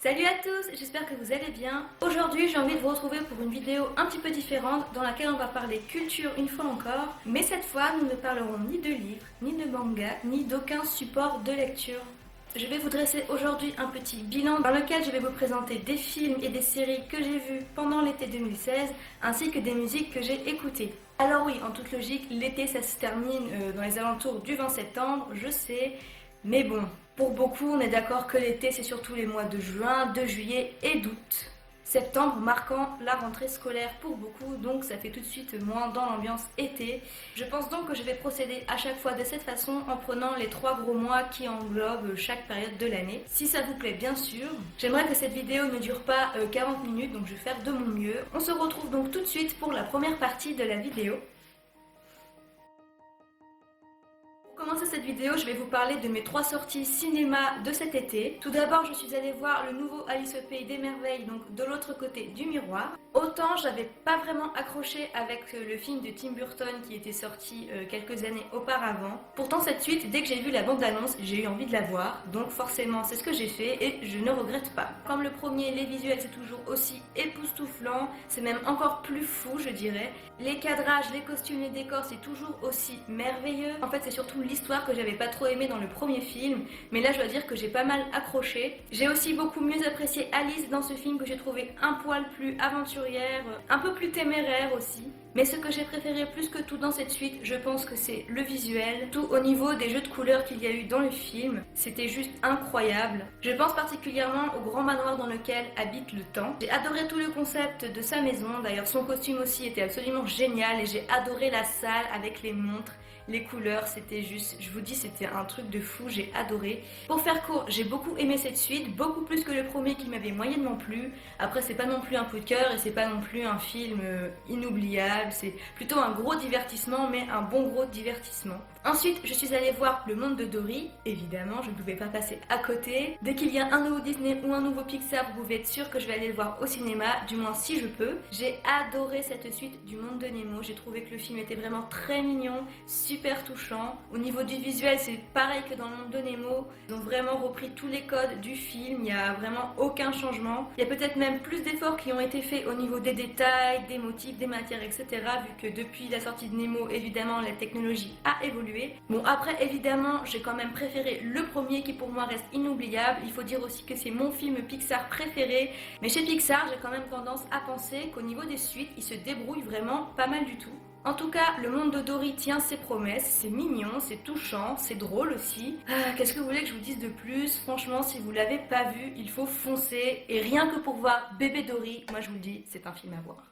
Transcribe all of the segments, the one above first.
Salut à tous, j'espère que vous allez bien. Aujourd'hui j'ai envie de vous retrouver pour une vidéo un petit peu différente dans laquelle on va parler culture une fois encore, mais cette fois nous ne parlerons ni de livres, ni de manga, ni d'aucun support de lecture. Je vais vous dresser aujourd'hui un petit bilan dans lequel je vais vous présenter des films et des séries que j'ai vus pendant l'été 2016 ainsi que des musiques que j'ai écoutées. Alors oui, en toute logique, l'été ça se termine dans les alentours du 20 septembre, je sais, mais bon, pour beaucoup on est d'accord que l'été c'est surtout les mois de juin, de juillet et d'août. Septembre marquant la rentrée scolaire pour beaucoup, donc ça fait tout de suite moins dans l'ambiance été. Je pense donc que je vais procéder à chaque fois de cette façon en prenant les 3 gros mois qui englobent chaque période de l'année. Si ça vous plaît bien sûr, j'aimerais que cette vidéo ne dure pas 40 minutes, donc je vais faire de mon mieux. On se retrouve donc tout de suite pour la première partie de la vidéo. Pour commencer cette vidéo, je vais vous parler de mes 3 sorties cinéma de cet été. Tout d'abord, je suis allée voir le nouveau Alice au Pays des Merveilles, donc de l'autre côté du miroir. Autant j'avais pas vraiment accroché avec le film de Tim Burton qui était sorti quelques années auparavant. Pourtant cette suite, dès que j'ai vu la bande-annonce, j'ai eu envie de la voir. Donc forcément c'est ce que j'ai fait et je ne regrette pas. Comme le premier, les visuels c'est toujours aussi époustouflant, c'est même encore plus fou je dirais. Les cadrages, les costumes, les décors c'est toujours aussi merveilleux. En fait c'est surtout l'histoire que j'avais pas trop aimé dans le premier film, mais là je dois dire que j'ai pas mal accroché. J'ai aussi beaucoup mieux apprécié Alice dans ce film que j'ai trouvé un poil plus aventurière, un peu plus téméraire aussi. Mais ce que j'ai préféré plus que tout dans cette suite, je pense que c'est le visuel, tout au niveau des jeux de couleurs qu'il y a eu dans le film, c'était juste incroyable. Je pense particulièrement au grand manoir dans lequel habite le temps. J'ai adoré tout le concept de sa maison, d'ailleurs son costume aussi était absolument génial et j'ai adoré la salle avec les montres. Les couleurs, c'était juste, je vous dis, c'était un truc de fou, j'ai adoré. Pour faire court, j'ai beaucoup aimé cette suite, beaucoup plus que le premier qui m'avait moyennement plu. Après, c'est pas non plus un coup de cœur et c'est pas non plus un film inoubliable, c'est plutôt un gros divertissement, mais un bon gros divertissement. Ensuite, je suis allée voir Le Monde de Dory, évidemment, je ne pouvais pas passer à côté. Dès qu'il y a un nouveau Disney ou un nouveau Pixar, vous pouvez être sûr que je vais aller le voir au cinéma, du moins si je peux. J'ai adoré cette suite du Monde de Nemo, j'ai trouvé que le film était vraiment très mignon, super touchant. Au niveau du visuel, c'est pareil que dans Le Monde de Nemo. Ils ont vraiment repris tous les codes du film, il n'y a vraiment aucun changement. Il y a peut-être même plus d'efforts qui ont été faits au niveau des détails, des motifs, des matières, etc. Vu que depuis la sortie de Nemo, évidemment, la technologie a évolué. Bon, après, évidemment, j'ai quand même préféré le premier qui pour moi reste inoubliable. Il faut dire aussi que c'est mon film Pixar préféré. Mais chez Pixar, j'ai quand même tendance à penser qu'au niveau des suites, ils se débrouillent vraiment pas mal du tout. En tout cas, Le Monde de Dory tient ses promesses, c'est mignon, c'est touchant, c'est drôle aussi. Qu'est-ce que vous voulez que je vous dise de plus? Franchement, si vous l'avez pas vu, il faut foncer. Et rien que pour voir Bébé Dory, moi je vous le dis, c'est un film à voir.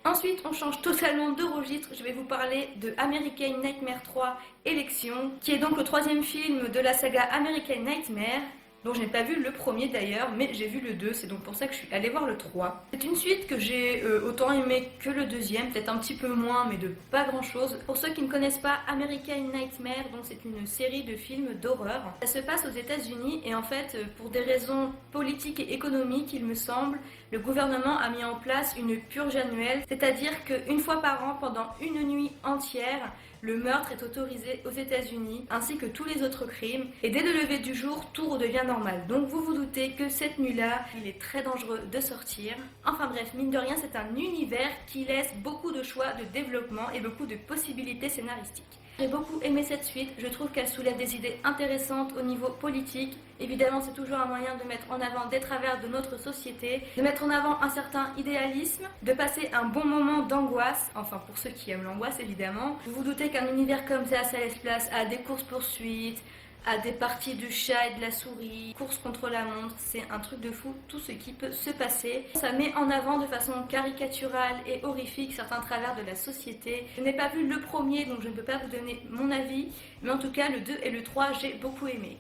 Ensuite, on change totalement de registre. Je vais vous parler de American Nightmare 3 Élection, qui est donc le 3e film de la saga American Nightmare, dont je n'ai pas vu le premier d'ailleurs, mais j'ai vu le 2, c'est donc pour ça que je suis allée voir le 3. C'est une suite que j'ai autant aimé que le deuxième, peut-être un petit peu moins, mais de pas grand chose. Pour ceux qui ne connaissent pas American Nightmare, donc c'est une série de films d'horreur. Ça se passe aux États-Unis et en fait, pour des raisons politiques et économiques, il me semble, le gouvernement a mis en place une purge annuelle, c'est-à-dire qu'une fois par an, pendant une nuit entière, le meurtre est autorisé aux États-Unis, ainsi que tous les autres crimes, et dès le lever du jour, tout redevient normal. Donc vous vous doutez que cette nuit-là, il est très dangereux de sortir. Enfin bref, mine de rien, c'est un univers qui laisse beaucoup de choix de développement et beaucoup de possibilités scénaristiques. J'ai beaucoup aimé cette suite, je trouve qu'elle soulève des idées intéressantes au niveau politique. Évidemment, c'est toujours un moyen de mettre en avant des travers de notre société, de mettre en avant un certain idéalisme, de passer un bon moment d'angoisse, enfin pour ceux qui aiment l'angoisse évidemment. Vous vous doutez qu'un univers comme ça laisse place à des courses-poursuites, à des parties de chat et de la souris, course contre la montre, c'est un truc de fou tout ce qui peut se passer. Ça met en avant de façon caricaturale et horrifique certains travers de la société. Je n'ai pas vu le premier donc je ne peux pas vous donner mon avis, mais en tout cas le 2 et le 3 j'ai beaucoup aimé.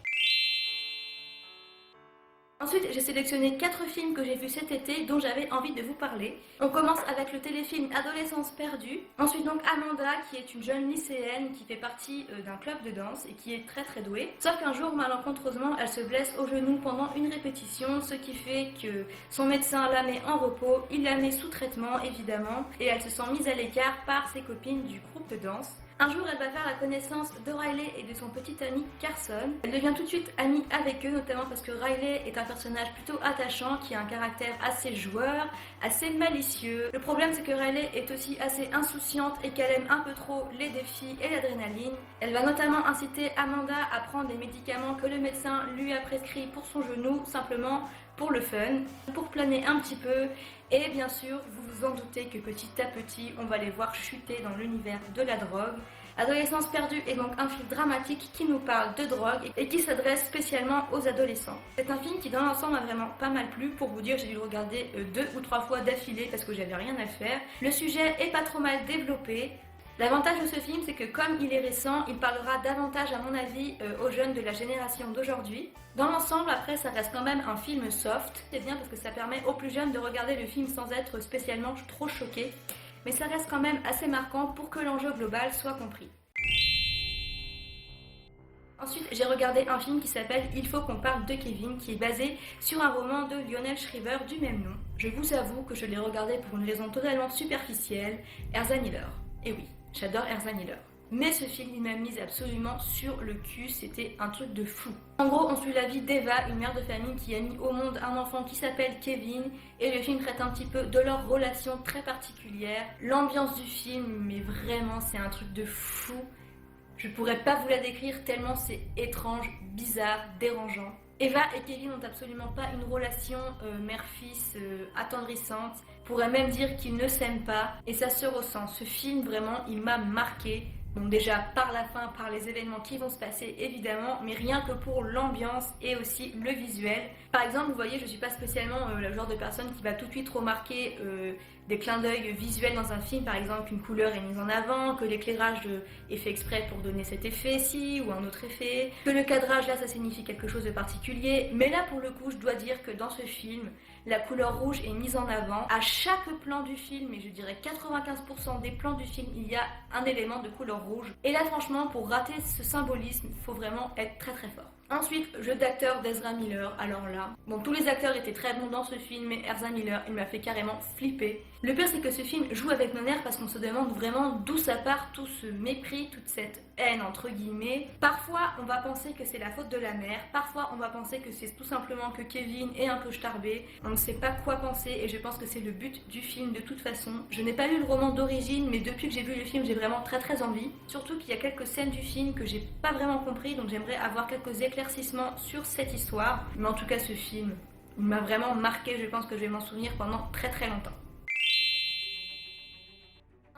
Ensuite, j'ai sélectionné 4 films que j'ai vus cet été dont j'avais envie de vous parler. On commence avec le téléfilm Adolescence perdue. Ensuite donc Amanda qui est une jeune lycéenne qui fait partie d'un club de danse et qui est très douée. Sauf qu'un jour malencontreusement elle se blesse au genou pendant une répétition, ce qui fait que son médecin la met en repos, il la met sous traitement évidemment et elle se sent mise à l'écart par ses copines du groupe de danse. Un jour, elle va faire la connaissance de Riley et de son petit ami Carson. Elle devient tout de suite amie avec eux, notamment parce que Riley est un personnage plutôt attachant, qui a un caractère assez joueur, assez malicieux. Le problème, c'est que Riley est aussi assez insouciante et qu'elle aime un peu trop les défis et l'adrénaline. Elle va notamment inciter Amanda à prendre les médicaments que le médecin lui a prescrits pour son genou, simplement pour le fun, pour planer un petit peu. Et bien sûr, vous vous en doutez que petit à petit, on va les voir chuter dans l'univers de la drogue. Adolescence perdue est donc un film dramatique qui nous parle de drogue et qui s'adresse spécialement aux adolescents. C'est un film qui dans l'ensemble m'a vraiment pas mal plu. Pour vous dire, j'ai dû le regarder 2 ou 3 fois d'affilée parce que j'avais rien à faire. Le sujet est pas trop mal développé. L'avantage de ce film, c'est que comme il est récent, il parlera davantage, à mon avis, aux jeunes de la génération d'aujourd'hui. Dans l'ensemble, après, ça reste quand même un film soft. C'est bien parce que ça permet aux plus jeunes de regarder le film sans être spécialement trop choqués. Mais ça reste quand même assez marquant pour que l'enjeu global soit compris. Ensuite, j'ai regardé un film qui s'appelle Il faut qu'on parle de Kevin, qui est basé sur un roman de Lionel Shriver du même nom. Je vous avoue que je l'ai regardé pour une raison totalement superficielle, Erza Miller. Et oui, j'adore Erza Miller. Mais ce film, il m'a mise absolument sur le cul, c'était un truc de fou. En gros, on suit la vie d'Eva, une mère de famille qui a mis au monde un enfant qui s'appelle Kevin, et le film traite un petit peu de leur relation très particulière. L'ambiance du film, mais vraiment, c'est un truc de fou. Je pourrais pas vous la décrire tellement c'est étrange, bizarre, dérangeant. Eva et Kevin n'ont absolument pas une relation mère-fils attendrissante. On pourrait même dire qu'ils ne s'aiment pas, et ça se ressent. Ce film, vraiment, il m'a marqué. Donc déjà par la fin, par les événements qui vont se passer évidemment, mais rien que pour l'ambiance et aussi le visuel. Par exemple, vous voyez, je suis pas spécialement le genre de personne qui va tout de suite remarquer des clins d'œil visuels dans un film, par exemple qu'une couleur est mise en avant, que l'éclairage est fait exprès pour donner cet effet-ci ou un autre effet, que le cadrage là ça signifie quelque chose de particulier. Mais là pour le coup, je dois dire que dans ce film, la couleur rouge est mise en avant. À chaque plan du film, et je dirais 95% des plans du film, il y a un élément de couleur rouge. Et là franchement, pour rater ce symbolisme, il faut vraiment être très très fort. Ensuite, jeu d'acteur d'Ezra Miller, alors là, bon tous les acteurs étaient très bons dans ce film, mais Ezra Miller, il m'a fait carrément flipper. Le pire c'est que ce film joue avec nos nerfs parce qu'on se demande vraiment d'où ça part tout ce mépris, toute cette haine entre guillemets. Parfois on va penser que c'est la faute de la mère, parfois on va penser que c'est tout simplement que Kevin est un peu starbé, on ne sait pas quoi penser et je pense que c'est le but du film de toute façon. Je n'ai pas lu le roman d'origine mais depuis que j'ai vu le film j'ai vraiment très envie. Surtout qu'il y a quelques scènes du film que j'ai pas vraiment compris donc j'aimerais avoir quelques éclaircissements sur cette histoire. Mais en tout cas ce film, il m'a vraiment marqué, je pense que je vais m'en souvenir pendant très longtemps.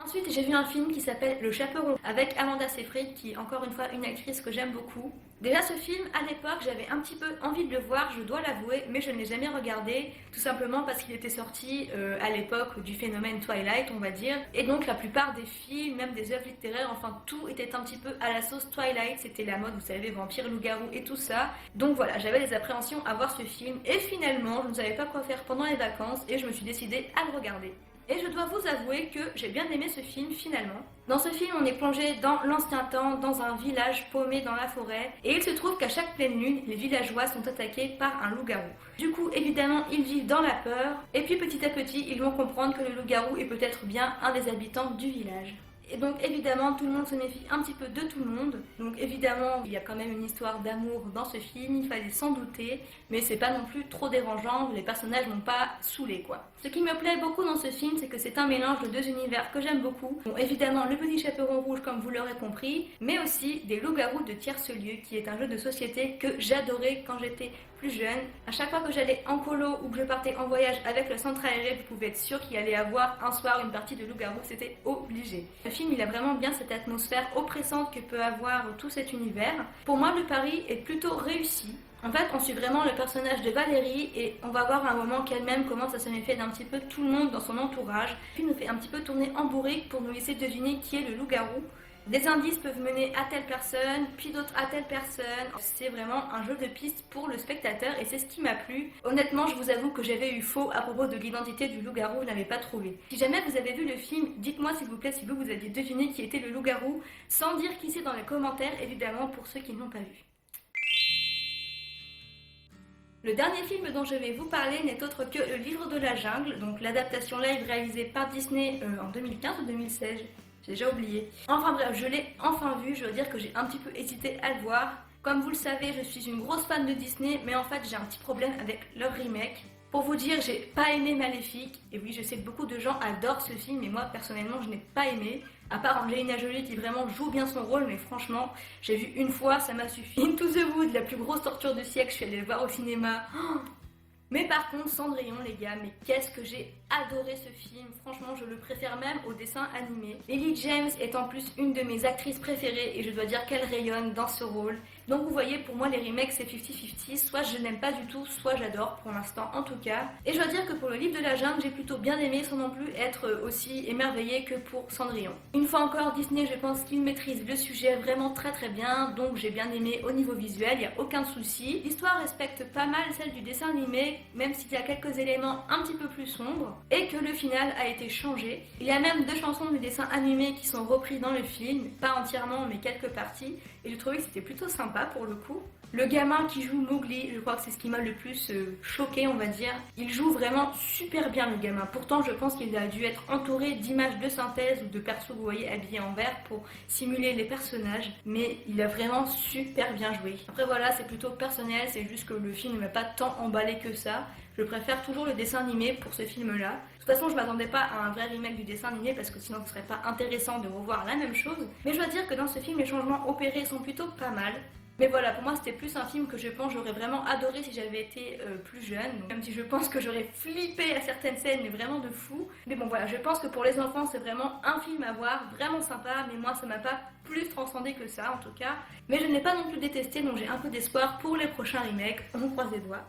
Ensuite, j'ai vu un film qui s'appelle Le Chaperon avec Amanda Seyfried, qui est encore une fois une actrice que j'aime beaucoup. Déjà, ce film, à l'époque, j'avais un petit peu envie de le voir, je dois l'avouer, mais je ne l'ai jamais regardé, tout simplement parce qu'il était sorti à l'époque du phénomène Twilight, on va dire. Et donc, la plupart des films, même des œuvres littéraires, enfin tout était un petit peu à la sauce Twilight. C'était la mode, vous savez, vampires, loups-garous et tout ça. Donc voilà, j'avais des appréhensions à voir ce film. Et finalement, je ne savais pas quoi faire pendant les vacances et je me suis décidée à le regarder. Et je dois vous avouer que j'ai bien aimé ce film finalement. Dans ce film, on est plongé dans l'ancien temps, dans un village paumé dans la forêt. Et il se trouve qu'à chaque pleine lune, les villageois sont attaqués par un loup-garou. Du coup, évidemment, ils vivent dans la peur. Et puis petit à petit, ils vont comprendre que le loup-garou est peut-être bien un des habitants du village. Et donc évidemment tout le monde se méfie un petit peu de tout le monde. Donc évidemment il y a quand même une histoire d'amour dans ce film, il fallait s'en douter. Mais c'est pas non plus trop dérangeant, les personnages n'ont pas saoulé quoi. Ce qui me plaît beaucoup dans ce film, c'est que c'est un mélange de 2 univers que j'aime beaucoup. Bon évidemment le petit chaperon rouge comme vous l'aurez compris, mais aussi des loups-garous de tierce-lieu qui est un jeu de société que j'adorais quand j'étais plus jeune. À chaque fois que j'allais en colo ou que je partais en voyage avec le centre aéré, vous pouvez être sûr qu'il allait avoir un soir une partie de loup-garou, c'était obligé. Le film il a vraiment bien cette atmosphère oppressante que peut avoir tout cet univers. Pour moi le pari est plutôt réussi. En fait on suit vraiment le personnage de Valérie et on va voir à un moment qu'elle-même commence à se méfier d'un petit peu tout le monde dans son entourage. Puis nous fait un petit peu tourner en bourrique pour nous laisser deviner qui est le loup-garou. Des indices peuvent mener à telle personne, puis d'autres à telle personne. C'est vraiment un jeu de pistes pour le spectateur et c'est ce qui m'a plu. Honnêtement, je vous avoue que j'avais eu faux à propos de l'identité du loup-garou, je n'avais pas trouvé. Si jamais vous avez vu le film, dites-moi s'il vous plaît si vous aviez deviné qui était le loup-garou, sans dire qui c'est dans les commentaires, évidemment, pour ceux qui ne l'ont pas vu. Le dernier film dont je vais vous parler n'est autre que Le Livre de la Jungle, donc l'adaptation live réalisée par Disney en 2015 ou 2016. j'ai déjà oublié. Enfin bref, je l'ai enfin vu, je dois dire que j'ai un petit peu hésité à le voir. Comme vous le savez, je suis une grosse fan de Disney, mais en fait j'ai un petit problème avec leur remake. Pour vous dire, j'ai pas aimé Maléfique, et oui, je sais que beaucoup de gens adorent ce film, mais moi personnellement je n'ai pas aimé. À part Angelina Jolie qui vraiment joue bien son rôle, mais franchement, j'ai vu une fois, ça m'a suffi. Into the Wood, la plus grosse torture du siècle, je suis allée le voir au cinéma. Mais par contre, Cendrillon, les gars, mais qu'est-ce que j'ai adoré ce film. Franchement, je le préfère même au dessin animé. Lily James est en plus une de mes actrices préférées et je dois dire qu'elle rayonne dans ce rôle. Donc vous voyez, pour moi, les remakes, c'est 50-50. Soit je n'aime pas du tout, soit j'adore, pour l'instant en tout cas. Et je dois dire que pour le livre de la jungle, j'ai plutôt bien aimé sans non plus être aussi émerveillée que pour Cendrillon. Une fois encore, Disney, je pense qu'il maîtrise le sujet vraiment très bien. Donc j'ai bien aimé au niveau visuel, il n'y a aucun souci. L'histoire respecte pas mal celle du dessin animé, même s'il y a quelques éléments un petit peu plus sombres, et que le final a été changé. Il y a même 2 chansons du dessin animé qui sont reprises dans le film, pas entièrement mais quelques parties, et je trouvais que c'était plutôt sympa pour le coup. Le gamin qui joue Mowgli, je crois que c'est ce qui m'a le plus choqué, on va dire. Il joue vraiment super bien, le gamin. Pourtant, je pense qu'il a dû être entouré d'images de synthèse ou de persos, vous voyez, habillés en vert pour simuler les personnages. Mais il a vraiment super bien joué. Après voilà, c'est plutôt personnel, c'est juste que le film ne m'a pas tant emballé que ça. Je préfère toujours le dessin animé pour ce film-là. De toute façon, je m'attendais pas à un vrai remake du dessin animé parce que sinon ce serait pas intéressant de revoir la même chose. Mais je dois dire que dans ce film, les changements opérés sont plutôt pas mal. Mais voilà, pour moi c'était plus un film que je pense j'aurais vraiment adoré si j'avais été plus jeune. Donc, même si je pense que j'aurais flippé à certaines scènes, mais vraiment de fou. Mais bon voilà, je pense que pour les enfants c'est vraiment un film à voir, vraiment sympa. Mais moi ça m'a pas plus transcendé que ça en tout cas. Mais je n'ai pas non plus détesté, donc j'ai un peu d'espoir pour les prochains remakes. On croise les doigts.